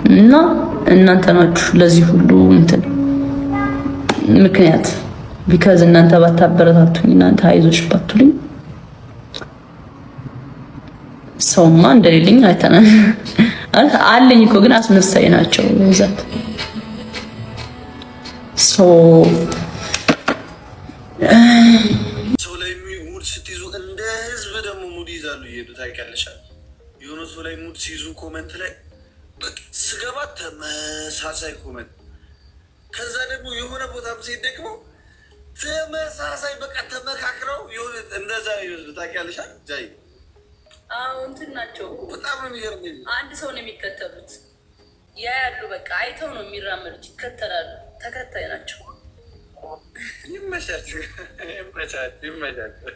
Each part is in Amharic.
እና እናንተ ናችሁ ለዚህ ሁሉ እንትን ምክንያት ቢካዝ እናንተ ባታበረታቱኝ እናንተ አይዞሽ ባትሉኝ ሰውማ እንደሌለኝ አይተናል። አለኝ እኮ ግን አስመሳይ ናቸው በዛት ሰው ላይ ሙድ ስትይዙ እንደ ህዝብ ደግሞ ሙድ ይዛሉ ይሄዱ ታይካለሽ። የሆነ ሰው ላይ ሙድ ሲይዙ ኮመንት ላይ በቃ ስገባ ተመሳሳይ ኮመንት፣ ከዛ ደግሞ የሆነ ቦታም ሲሄድ ደግሞ ተመሳሳይ በቃ ተመካክረው የሆነ እንደዛ ይወዱ ታይካለሽ። ጃይ እንትን ናቸው። በጣም ነው የሚገርመኝ። አንድ ሰው ነው የሚከተሉት ያያሉ፣ በቃ አይተው ነው የሚራመዱት፣ ይከተላሉ። ተከታይ ናቸው። ይመቻችሁ፣ ይመቻችሁ፣ ይመቻችሁ።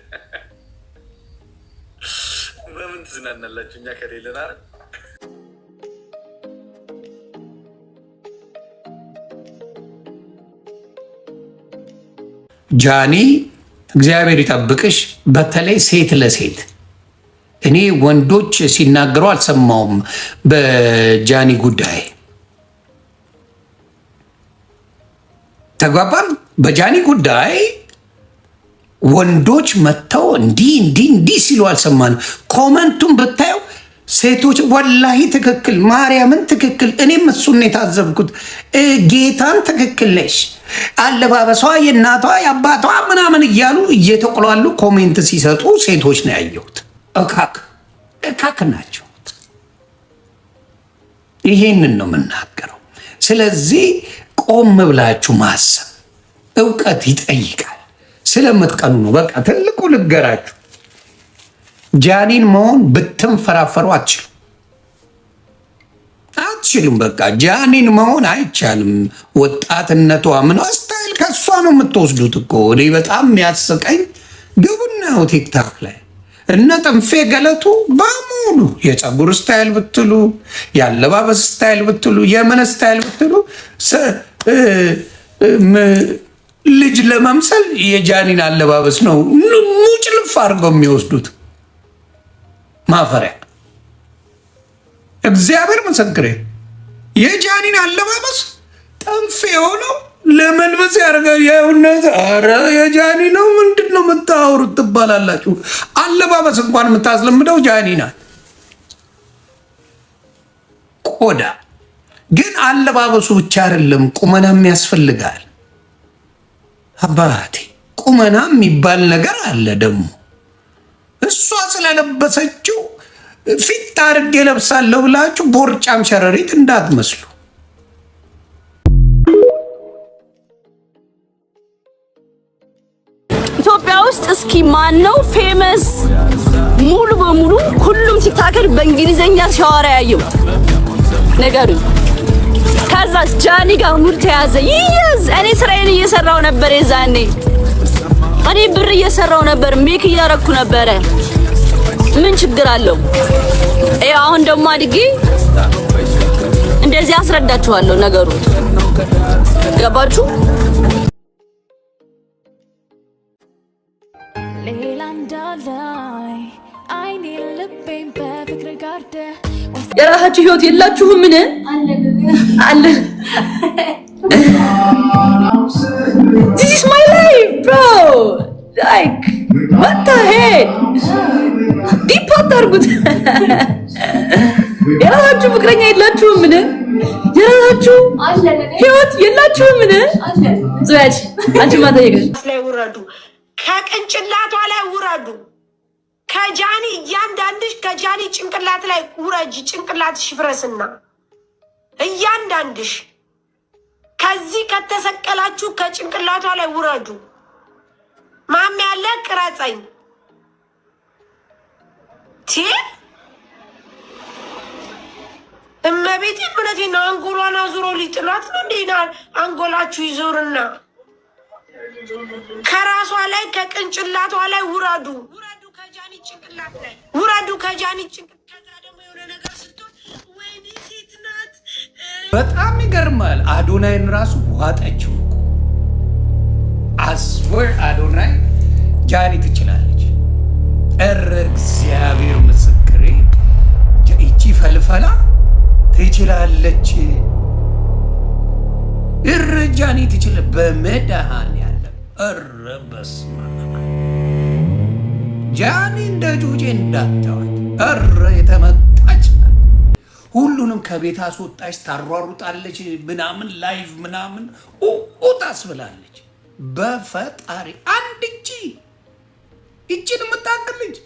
በምን ትዝናናላችሁ? እኛ ከሌለን አይደል? ጃኒ እግዚአብሔር ይጠብቅሽ። በተለይ ሴት ለሴት እኔ ወንዶች ሲናገሩ አልሰማውም። በጃኒ ጉዳይ ተግባባን። በጃኒ ጉዳይ ወንዶች መጥተው እንዲህ ሲሉ አልሰማንም። ኮመንቱን ብታየው ሴቶች ወላሂ ትክክል፣ ማርያምን ትክክል። እኔም እሱን የታዘብኩት ጌታን ትክክል ነሽ፣ አለባበሷ የእናቷ የአባቷ ምናምን እያሉ እየተቆላሉ ኮሜንት ሲሰጡ ሴቶች ነው ያየሁት። እካክ ናቸው። ይሄንን ነው የምናገረው። ስለዚህ ቆም ብላችሁ ማሰብ እውቀት ይጠይቃል። ስለምትቀኑ ነው። በቃ ትልቁ ልገራችሁ፣ ጃኒን መሆን ብትንፈራፈሩ አትችሉም። በቃ ጃኒን መሆን አይቻልም። ወጣትነቷ ምን ስታይል ከእሷ ነው የምትወስዱት እኮ። እኔ በጣም የሚያስቀኝ ግቡናው ቲክታክ ላይ እነ ጥንፌ ገለቱ በሙሉ የፀጉር ስታይል ብትሉ፣ የአለባበስ ስታይል ብትሉ፣ የምን ስታይል ብትሉ ልጅ ለመምሰል የጃኒን አለባበስ ነው ሙጭልፍ አድርገው የሚወስዱት። ማፈሪያ እግዚአብሔር ምስክሬ፣ የጃኒን አለባበስ ጠንፌ የሆነው ለመልበስ ያደርጋል። የእውነት ኧረ የጃኒ ነው ምንድን ነው የምታወሩት ትባላላችሁ። አለባበስ እንኳን የምታስለምደው ጃኒ ናት። ቆዳ ግን አለባበሱ ብቻ አይደለም፣ ቁመናም ያስፈልጋል። አባቴ ቁመና የሚባል ነገር አለ ደግሞ። እሷ ስለለበሰችው ፊት አድርጌ ለብሳለሁ ብላችሁ ቦርጫም ሸረሪት እንዳትመስሉ። ኢትዮጵያ ውስጥ እስኪ ማን ነው ፌመስ ሙሉ በሙሉ ሁሉም ቲክታከር በእንግሊዘኛ ሲያወራ ያየው ነገሩ? ከዛስ ጃኒ ጋር ሙድ ተያዘ። ይያዝ እኔ ስራዬን እየሰራው ነበር፣ የዛኔ እኔ ብር እየሰራው ነበር፣ ሜክ እያረኩ ነበር። ምን ችግር አለው? አሁን ደግሞ አድጌ እንደዚህ አስረዳችኋለሁ ነገሩ። ገባችሁ? የራሳችሁ ህይወት የላችሁም? ምን አለ? This is my life, bro. Like, what the heck? ዲፕ አታርጉት። የራሳችሁ ፍቅረኛ የላችሁም? ምን የራሳችሁ ህይወት የላችሁም? ምን ዞያች አንቺ ማጠየቅሽ ላይ ውረዱ፣ ከቅንጭላቷ ላይ ውረዱ። ከጃኒ እያንዳንድሽ ከጃኒ ጭንቅላት ላይ ውረጅ። ጭንቅላትሽ ይፍረስና እያንዳንድሽ ከዚህ ከተሰቀላችሁ ከጭንቅላቷ ላይ ውረዱ። ማሚ ያለ ቅረጸኝ ቲ እመቤቴ ምነቴና አንጎሏን አዙሮ ሊጥላት ነው እንዴ? አንጎላችሁ ይዞርና ከራሷ ላይ ከቅንጭላቷ ላይ ውረዱ። ውረዱ ከጃኒ ጭንቅላት ላይ ውረዱ። ከጃኒ ጭንቅላት ከዛ ደግሞ የሆነ ነገር ስትሆን ወይኔ ሴት ናት። በጣም ይገርማል። አዶናይን ራሱ ዋጠችው እኮ አስወር አዶናይ ጃኒ ትችላለች። እግዚአብሔር ምስክሬ፣ ይቺ ፈልፈላ ትችላለች። እረጃኒ ትችል በመድኃኒዓለም ኧረ በስመ አብ ጃኒ እንደ ጁጄ እንዳታዋት ኧረ የተመጣች ሁሉንም ከቤት አስወጣች፣ ታሯሩጣለች፣ ምናምን ላይቭ ምናምን ታስብላለች። በፈጣሪ አንድ እቺን የምታክል ልጅ